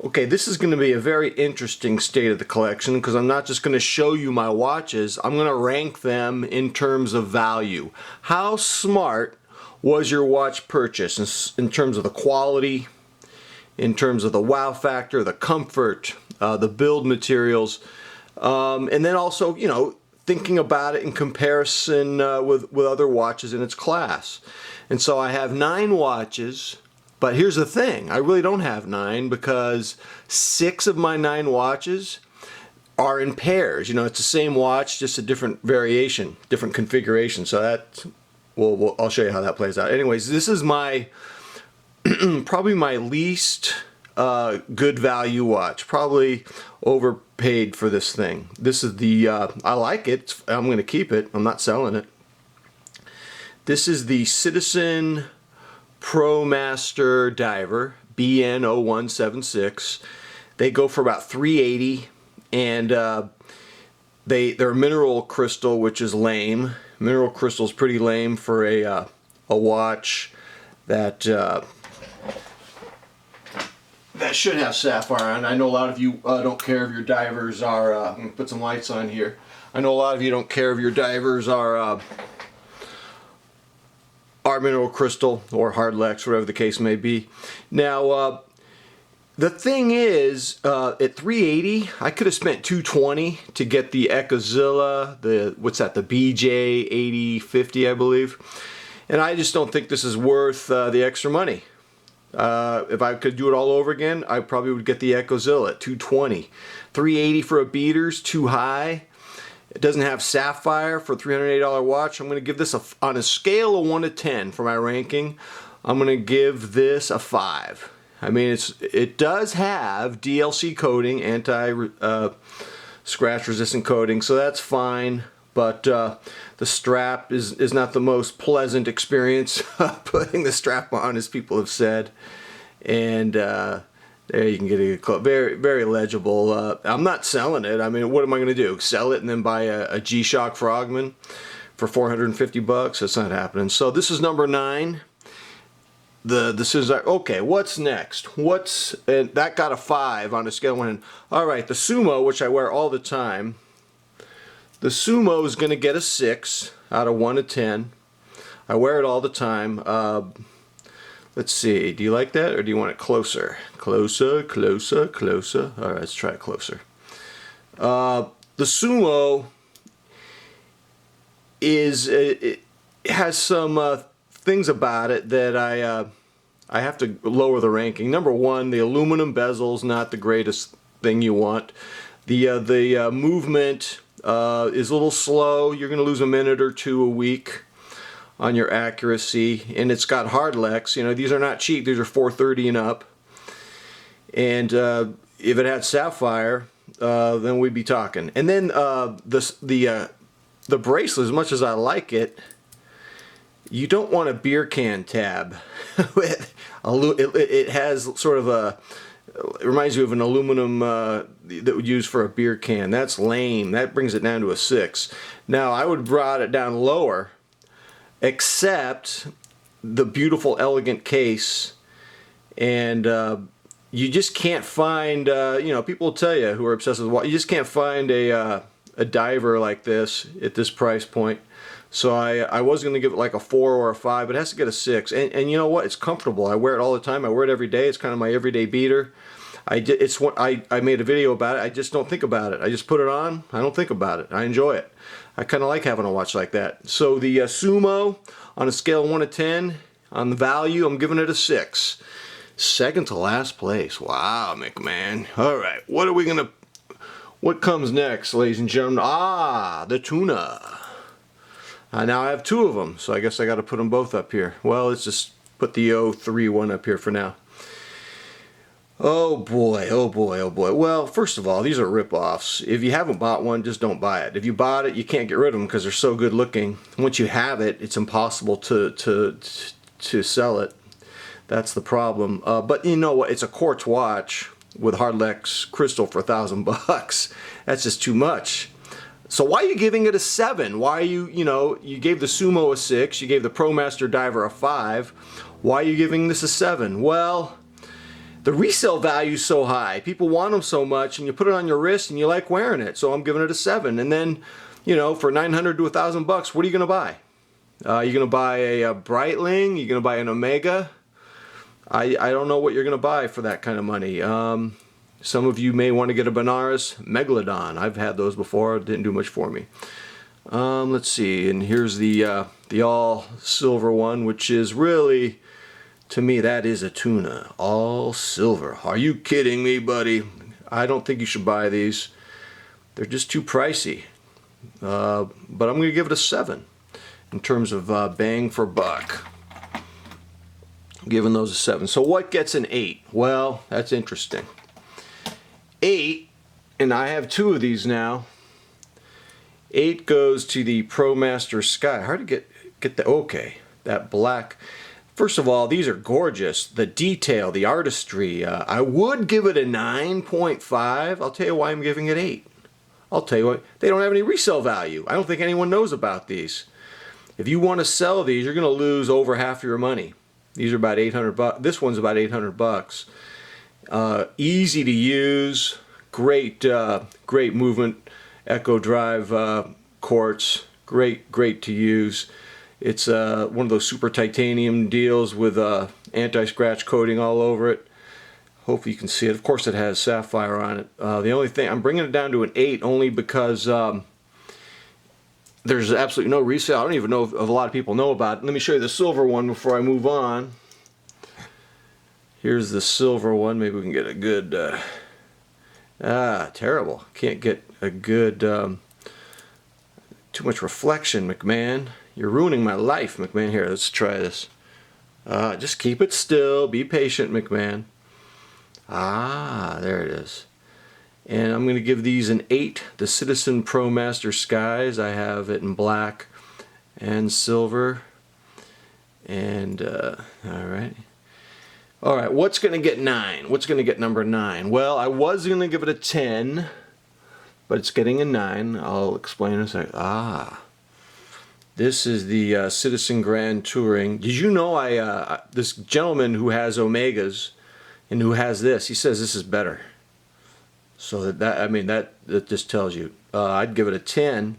Okay, this is going to be a very interesting state of the collection because I'm not just going to show you my watches, I'm going to rank them in terms of value. How smart was your watch purchase in terms of the quality, in terms of the wow factor, the comfort, the build materials, and then also, you know, thinking about it in comparison with other watches in its class. And so I have 9 watches. But here's the thing, I really don't have 9 because 6 of my 9 watches are in pairs. You know, it's the same watch, just a different variation, different configuration. So that, well, I'll show you how that plays out. Anyways, this is my, probably my least good value watch. Probably overpaid for this thing. This is the, I like it, I'm going to keep it, I'm not selling it. This is the Citizen Pro Master Diver BN0176. They go for about $380, and they're mineral crystal, which is lame. Mineral crystal is pretty lame for a watch that that should have sapphire on. I know a lot of you don't care if your divers are. I'm gonna put some lights on here. I know a lot of you don't care if your divers are mineral crystal or hardlex, whatever the case may be. Now, the thing is, at $380, I could have spent $220 to get the Echozilla, the BJ8050, I believe. And I just don't think this is worth the extra money. If I could do it all over again, I probably would get the Echozilla at $220. $380 for a beater's too high. It doesn't have sapphire for a $380 watch. I'm going to give this on a scale of 1 to 10 for my ranking. I'm going to give this a 5. I mean, it does have DLC coating, anti-scratch resistant coating, so that's fine. But the strap is not the most pleasant experience putting the strap on, as people have said. And there you can get it very, very legible. I'm not selling it. I mean, what am I going to do? Sell it and then buy a G-Shock Frogman for $450? That's not happening. So this is number 9. This is okay. What's next? That got a 5 on a scale of 1. All right, the Sumo, which I wear all the time. The Sumo is going to get a 6 out of 1 to 10. I wear it all the time. Let's see, do you like that, or do you want it closer? Closer, closer, closer. All right, let's try it closer. The Sumo it has some things about it that I have to lower the ranking. Number 1, the aluminum bezel's not the greatest thing you want. The movement is a little slow. You're going to lose a minute or 2 a week on your accuracy, and it's got hardlex. You know, these are not cheap. These are $430 and up. And if it had sapphire, then we'd be talking. And then the bracelet, as much as I like it, you don't want a beer can tab. It has sort of a, it reminds you of an aluminum that would use for a beer can. That's lame. That brings it down to a 6. Now, I would have brought it down lower, except the beautiful, elegant case. And you just can't find, you know, people will tell you who are obsessed with watch, you just can't find a diver like this at this price point. So I was going to give it like a 4 or a 5, but it has to get a 6. And you know what? It's comfortable. I wear it all the time. I wear it every day. It's kind of my everyday beater. I made a video about it. I just don't think about it. I just put it on. I don't think about it. I enjoy it. I kind of like having a watch like that. So the Sumo, on a scale of 1 to 10, on the value, I'm giving it a 6. Second to last place. Wow, McMahon. All right, what comes next, ladies and gentlemen? Ah, the Tuna. Now I have 2 of them, so I guess I got to put them both up here. Well, let's just put the 03 one up here for now. Oh boy, oh boy, oh boy. Well, first of all, these are rip-offs. If you haven't bought one, just don't buy it. If you bought it, you can't get rid of them because they're so good looking. Once you have it, it's impossible to sell it. That's the problem. But you know what? It's a quartz watch with hardlex crystal for $1,000. That's just too much. So why are you giving it a 7? Why are you gave the Sumo a 6, you gave the ProMaster Diver a 5. Why are you giving this a 7? Well, the resale value is so high. People want them so much, and you put it on your wrist and you like wearing it. So I'm giving it a 7. And then, you know, for $900 to $1,000, what are you going to buy? You're going to buy a Breitling? You're going to buy an Omega? I don't know what you're going to buy for that kind of money. Some of you may want to get a Benares Megalodon. I've had those before. It didn't do much for me. Let's see. And here's the all silver one, which is really, to me, that is a tuna. All silver. Are you kidding me, buddy? I don't think you should buy these. They're just too pricey. But I'm going to give it a 7 in terms of bang for buck. I'm giving those a 7. So what gets an 8? Well, that's interesting. 8, and I have 2 of these now. 8 goes to the ProMaster Sky. Hard to get the okay. That black. First of all, these are gorgeous. The detail, the artistry. I would give it a 9.5. I'll tell you why I'm giving it 8. I'll tell you what, they don't have any resale value. I don't think anyone knows about these. If you want to sell these, you're going to lose over half your money. These are about $800. This one's about $800. Easy to use. Great, great movement. Echo Drive quartz. Great to use. It's one of those super titanium deals with anti-scratch coating all over it. Hopefully you can see it. Of course it has sapphire on it. The only thing, I'm bringing it down to an 8 only because there's absolutely no resale. I don't even know if a lot of people know about it. Let me show you the silver one before I move on. Here's the silver one. Maybe we can get a good... terrible. Can't get a good... too much reflection, McMahon. You're ruining my life, McMahon. Here, let's try this. Just keep it still. Be patient, McMahon. There it is. And I'm going to give these an 8. The Citizen ProMaster Skies. I have it in black and silver. And, alright. Alright, what's going to get 9? What's going to get number 9? Well, I was going to give it a 10, but it's getting a 9. I'll explain in a second. This is the Citizen Grand Touring. Did you know this gentleman who has Omegas and who has this, he says this is better. So that just tells you. I'd give it a 10.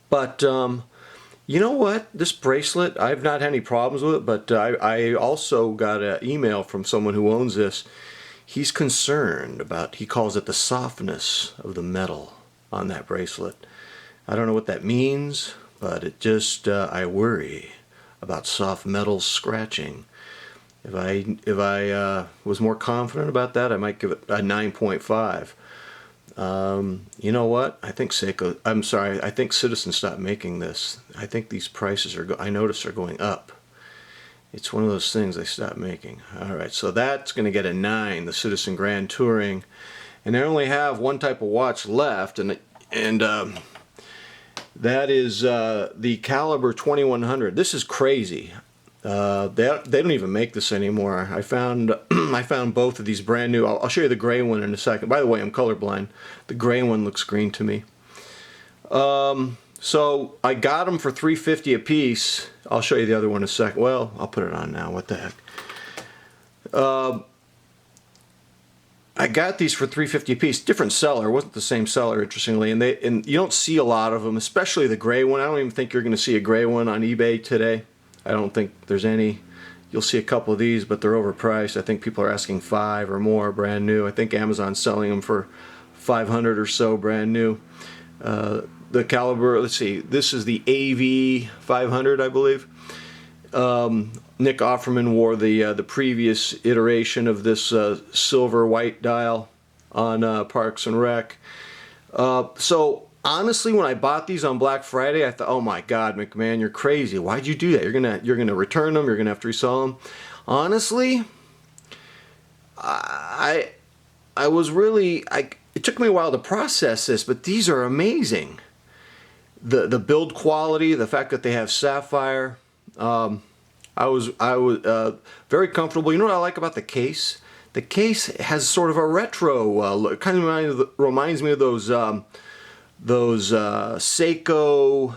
But you know what? This bracelet, I've not had any problems with it, but I also got an email from someone who owns this. He's concerned about, he calls it the softness of the metal on that bracelet. I don't know what that means, but it just, I worry about soft metals scratching. If I was more confident about that, I might give it a 9.5. You know what? I think I think Citizen stopped making this. I think these prices I notice are going up. It's one of those things they stopped making. Alright, so that's going to get a 9, the Citizen Grand Touring. And they only have one type of watch left, and that is the Caliber 2100. This is crazy. They don't even make this anymore. I found both of these brand new. I'll show you the gray one in a second. By the way, I'm colorblind. The gray one looks green to me. So I got them for $350 a piece. I'll show you the other one in a second. Well, I'll put it on now. What the heck? I got these for $350 a piece. Different seller. It wasn't the same seller, interestingly. And you don't see a lot of them, especially the gray one. I don't even think you're going to see a gray one on eBay today. I don't think there's any. You'll see a couple of these, but they're overpriced. I think people are asking $500 or more brand new. I think Amazon's selling them for $500 or so brand new. The Caliber, let's see, this is the AV 500, I believe. Nick Offerman wore the previous iteration of this silver white dial on Parks and Rec. So honestly, when I bought these on Black Friday, I thought, oh my God, McMahon, you're crazy. Why'd you do that? You're gonna return them. You're gonna have to resell them. Honestly, I was really, it took me a while to process this, but these are amazing. The build quality, the fact that they have sapphire. I was very comfortable. You know what I like about the case? The case has sort of a retro look. It kind of reminds me of those Seiko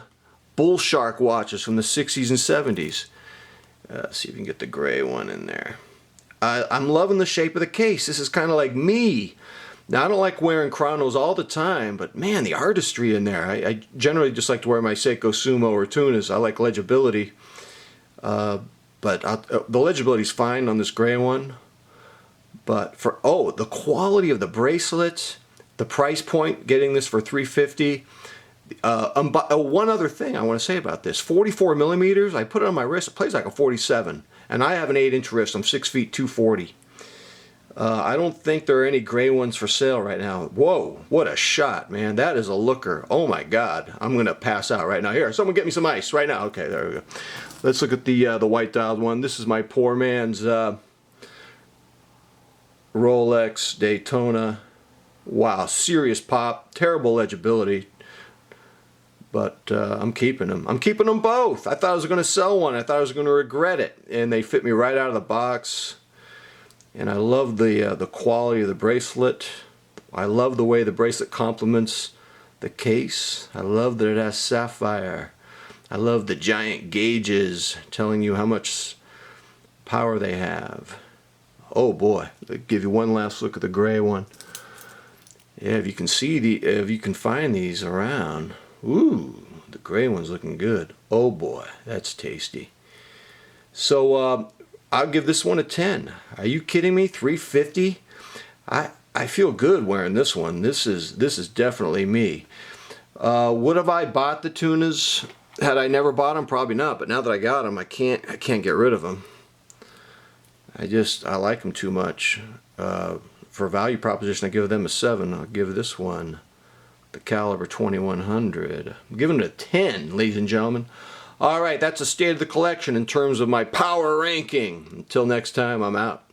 bull shark watches from the 60s and 70s. See if we can get the gray one in there. I'm loving the shape of the case. This is kind of like me. Now, I don't like wearing chronos all the time, but man, the artistry in there. I generally just like to wear my Seiko Sumo or Tunas. I like legibility. The legibility's fine on this gray one. But for, the quality of the bracelet, the price point, getting this for $350. One other thing I want to say about this, 44 millimeters, I put it on my wrist, it plays like a 47. And I have an 8-inch wrist, I'm 6 feet 240. I don't think there are any gray ones for sale right now. Whoa, what a shot, man. That is a looker. Oh my God, I'm going to pass out right now. Here, someone get me some ice right now. Okay, there we go. Let's look at the white dialed one. This is my poor man's Rolex Daytona. Wow, serious pop, terrible legibility. But I'm keeping them. I'm keeping them both. I thought I was going to sell one. I thought I was going to regret it. And they fit me right out of the box. And I love the quality of the bracelet. I love the way the bracelet complements the case. I love that it has sapphire. I love the giant gauges telling you how much power they have. Oh boy, I'll give you one last look at the gray one. Yeah, if you can see if you can find these around. Ooh, the gray one's looking good. Oh boy, that's tasty. So I'll give this one a 10. Are you kidding me? $350? I feel good wearing this one. This is definitely me. Would have I bought the Tunas had I never bought them? Probably not. But now that I got them, I can't get rid of them. I like them too much. For a value proposition, I give them a 7. I'll give this one the caliber 2100. I'm giving it a 10, ladies and gentlemen. All right, that's the state of the collection in terms of my power ranking. Until next time, I'm out.